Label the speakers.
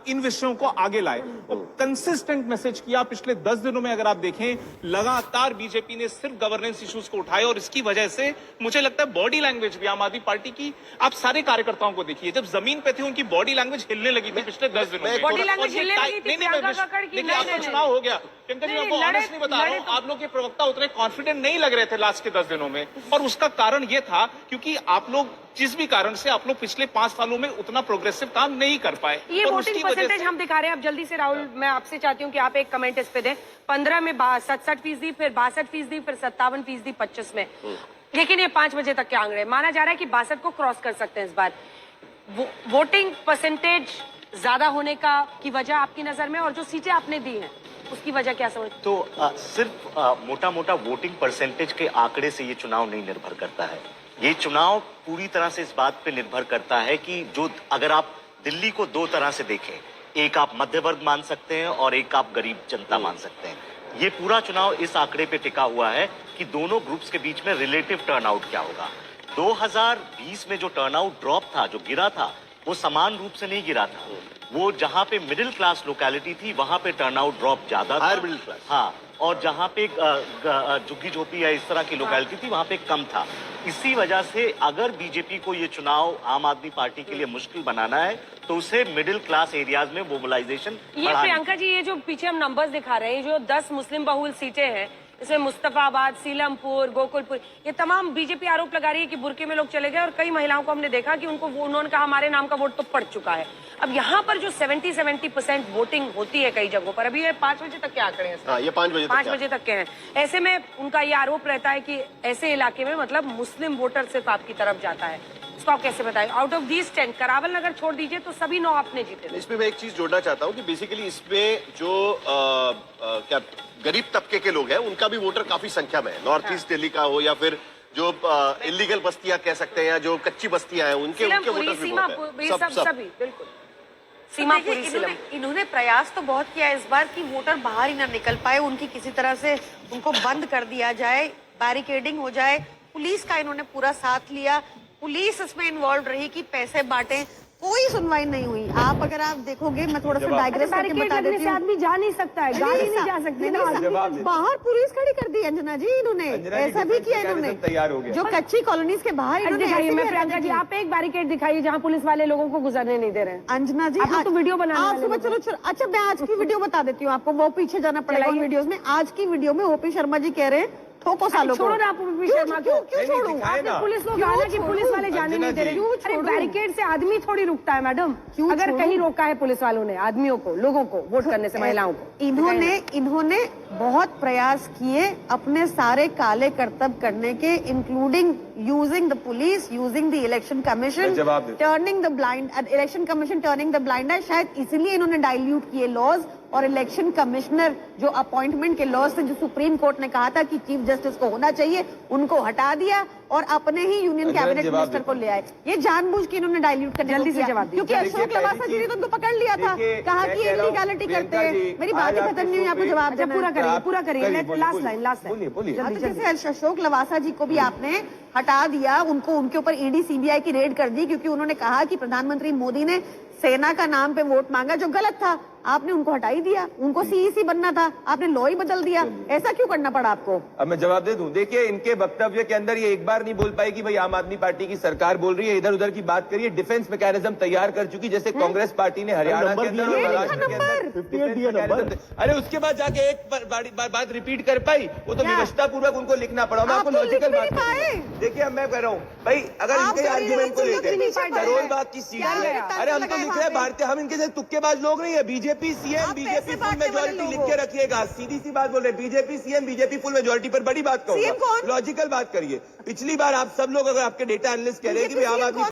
Speaker 1: इन विषयों को आगे लाए और कंसिस्टेंट मैसेज किया। पिछले 10 दिनों में अगर आप देखें, लगातार बीजेपी ने सिर्फ गवर्नेंस इश्यूज को उठाए और इसकी वजह से मुझे लगता है बॉडी लैंग्वेज भी आम आदमी पार्टी की, आप सारे कार्यकर्ताओं को देखिए, जब जमीन पे थे उनकी बॉडी लैंग्वेज हिलने लगी थी पिछले 10 दिनों में।
Speaker 2: बॉडी लैंग्वेज हिलने लगी थी प्रियंका कक्कड़ की।
Speaker 1: देखिए, आपका चुनाव हो गया, प्रियंका जी, आपको ऑनेस्टली बता रहा हूँ, आप लोग के प्रवक्ता उतने कॉन्फिडेंट नहीं लग रहे थे लास्ट के 10 दिनों में, और उसका कारण ये था क्योंकि आप लोग जिस भी कारण से आप लोग पिछले 5 सालों में उतना प्रोग्रेसिव काम नहीं कर पाए।
Speaker 2: ये वोटिंग परसेंटेज हम दिखा रहे हैं। अब जल्दी से राहुल, मैं आपसे चाहती हूँ कि आप एक कमेंट इस पे दें। 15 में 67%, फिर 62%, फिर 57%, 25 में, लेकिन ये 5 बजे तक के आंकड़े। माना जा रहा है कि 62 को क्रॉस कर सकते हैं इस बार। वोटिंग परसेंटेज ज्यादा होने का की वजह आपकी नजर में, और जो सीटें आपने दी हैं उसकी वजह क्या समझ?
Speaker 3: तो सिर्फ मोटा मोटा वोटिंग परसेंटेज के आंकड़े से ये चुनाव नहीं निर्भर करता है। ये चुनाव पूरी तरह से इस बात पे निर्भर करता है कि जो, अगर आप दिल्ली को 2 तरह से देखें, एक आप मध्य वर्ग मान सकते हैं और एक आप गरीब जनता मान सकते हैं। ये पूरा चुनाव इस आंकड़े पे टिका हुआ है कि दोनों ग्रुप्स के बीच में रिलेटिव टर्नआउट क्या होगा। 2020 में जो टर्नआउट ड्रॉप था, जो गिरा था, वो समान रूप से नहीं गिरा था। वो जहां पे मिडिल क्लास लोकेलिटी थी वहां पे टर्नआउट ड्रॉप ज्यादा था, मिडिल क्लास, हाँ, और जहां पे झुग्गी झोपड़ी या इस तरह की लोकेलिटी थी वहां पे कम था। इसी वजह से अगर बीजेपी को ये चुनाव आम आदमी पार्टी के लिए मुश्किल बनाना है तो उसे मिडिल क्लास एरियाज में मोबिलाइजेशन।
Speaker 2: ये प्रियंका जी, ये जो पीछे हम नंबर्स दिखा रहे हैं, जो 10 मुस्लिम बहुल सीटें हैं, इसमें मुस्तफाबाद, सीलमपुर, गोकुलपुर, ये तमाम बीजेपी आरोप लगा रही है कि बुर्के में लोग चले गए, और कई महिलाओं को हमने देखा कि उन्होंने कहा हमारे नाम का वोट तो पड़ चुका है। अब यहाँ पर जो 70% वोटिंग होती है कई जगहों पर, अभी ये 5 बजे तक के आंकड़े हैं।
Speaker 3: ये 5 बजे
Speaker 2: तक के हैं। ऐसे में उनका ये आरोप रहता है कि ऐसे इलाके में मतलब मुस्लिम वोटर सिर्फ आपकी तरफ जाता है। इसको आप कैसे बताएं? आउट ऑफ दीज 10, करावल नगर छोड़ दीजिए तो सभी 9 आपने जीते।
Speaker 4: इसमें मैं एक चीज जोड़ना चाहता हूँ कि बेसिकली इसमें जो क्या गरीब तबके के लोग हैं उनका भी वोटर काफी संख्या में है। नॉर्थ ईस्ट दिल्ली का हो या फिर जो इलीगल बस्तियां कह सकते हैं या जो कच्ची बस्तियां हैं, उनके वोटर भी
Speaker 2: सभी बिल्कुल सीमापुरी।
Speaker 5: इन्होंने प्रयास तो बहुत किया इस बार कि वोटर बाहर ही ना निकल पाए, उनकी किसी तरह से उनको बंद कर दिया जाए, बैरिकेडिंग हो जाए। पुलिस का इन्होंने पूरा साथ लिया, पुलिस इसमें इन्वॉल्व रही कि पैसे बांटे, कोई सुनवाई नहीं हुई। आप अगर आप देखोगे, मैं थोड़ा सा डायग्रेस करके बता देती हूँ।
Speaker 2: आदमी जा नहीं सकता है, गाड़ी नहीं जा सकती ना,
Speaker 5: बाहर पुलिस खड़ी कर दी अंजना जी इन्होंने, ऐसा भी किया इन्होंने।
Speaker 1: तैयार हो गया जो
Speaker 5: कच्ची कॉलोनीज के बाहर।
Speaker 2: प्रियंका जी, आप एक बैरिकेड दिखाइए जहाँ पुलिस वाले लोगों को गुजरने नहीं दे रहे हैं।
Speaker 5: अंजना जी,
Speaker 2: आप तो वीडियो बना
Speaker 5: सुबह, चलो अच्छा मैं आज की वीडियो बता देती हूँ आपको, वो पीछे जाना पड़ेगा वीडियोज में। आज की वीडियो में ओपी शर्मा जी कह रहे हैं ठोको सालों
Speaker 2: छोड़ो ना, क्यों छोड़ो? पुलिस लोग आना कि पुलिस वाले जाने नहीं दे रहे। अरे बैरिकेड से आदमी थोड़ी रुकता है मैडम, अगर कहीं रोका है पुलिस वालों ने आदमियों को, लोगों को वोट करने से, महिलाओं को।
Speaker 5: इन्होंने बहुत प्रयास किए अपने सारे काले कर्तव्य करने के, including using the police, using the election commission, turning the blind, election commission turning the blind eye. शायद इसीलिए इन्होंने डाइल्यूट किए लॉज, और इलेक्शन कमिश्नर जो अपॉइंटमेंट के लॉज से जो सुप्रीम कोर्ट ने कहा था कि चीफ जस्टिस को होना चाहिए, उनको हटा दिया और अपने ही यूनियन कैबिनेट मिनिस्टर को ले आए। ये जानबूझ के इन्होंने डाइल्यूट करने
Speaker 2: जल्दी से जवाब,
Speaker 5: क्योंकि अशोक लवासा जी ने तो उनको पकड़ लिया था, कहा कि इलीगैलिटी करते हैं। मेरी बात खत्म नहीं हुई, आपको जवाब पूरा करिए। Last line. जैसे अशोक लवासा जी को भी आपने हटा दिया, उनको उनके ऊपर ईडी सीबीआई की रेड कर दी क्योंकि उन्होंने कहा कि प्रधानमंत्री मोदी ने सेना का नाम पे वोट मांगा, जो गलत था। आपने उनको हटा ही दिया, उनको सीईसी बनना था, आपने लॉ ही बदल दिया। ऐसा क्यों करना पड़ा आपको?
Speaker 1: अब मैं जवाब दे दूं। देखिए, इनके वक्तव्य के अंदर ये एक बार नहीं बोल पाई कि भाई आम आदमी पार्टी की सरकार बोल रही है, इधर उधर की बात करिए। डिफेंस मैकेनिज्म तैयार कर चुकी, जैसे कांग्रेस पार्टी ने हरियाणा के अंदर और महाराष्ट्र के अंदर। अरे उसके बाद जाके एक बात रिपीट कर पाई, वो तो व्यवस्था पूर्वक उनको लिखना पड़ा। मैं आपको लॉजिकल बात देखिए, अब मैं कह रहा हूँ भाई, अगर इनके आर्ग्यूमेंट को लेकर करोल बाग की सीट है, अरे हम तो लिख रहे हैं भारतीय, हम इनके जैसे तुक्केबाज लोग नहीं है। BJP CM, BJP full majority लिख के रखिएगा। सीधी सी बात बोल रहे हैं, BJP CM, BJP full majority पर बड़ी बात कहूंगा, लॉजिकल बात करिए। पिछली बार आप सब लोग, अगर आपके डेटा एनालिस्ट कह रहे हैं कि आम आदमी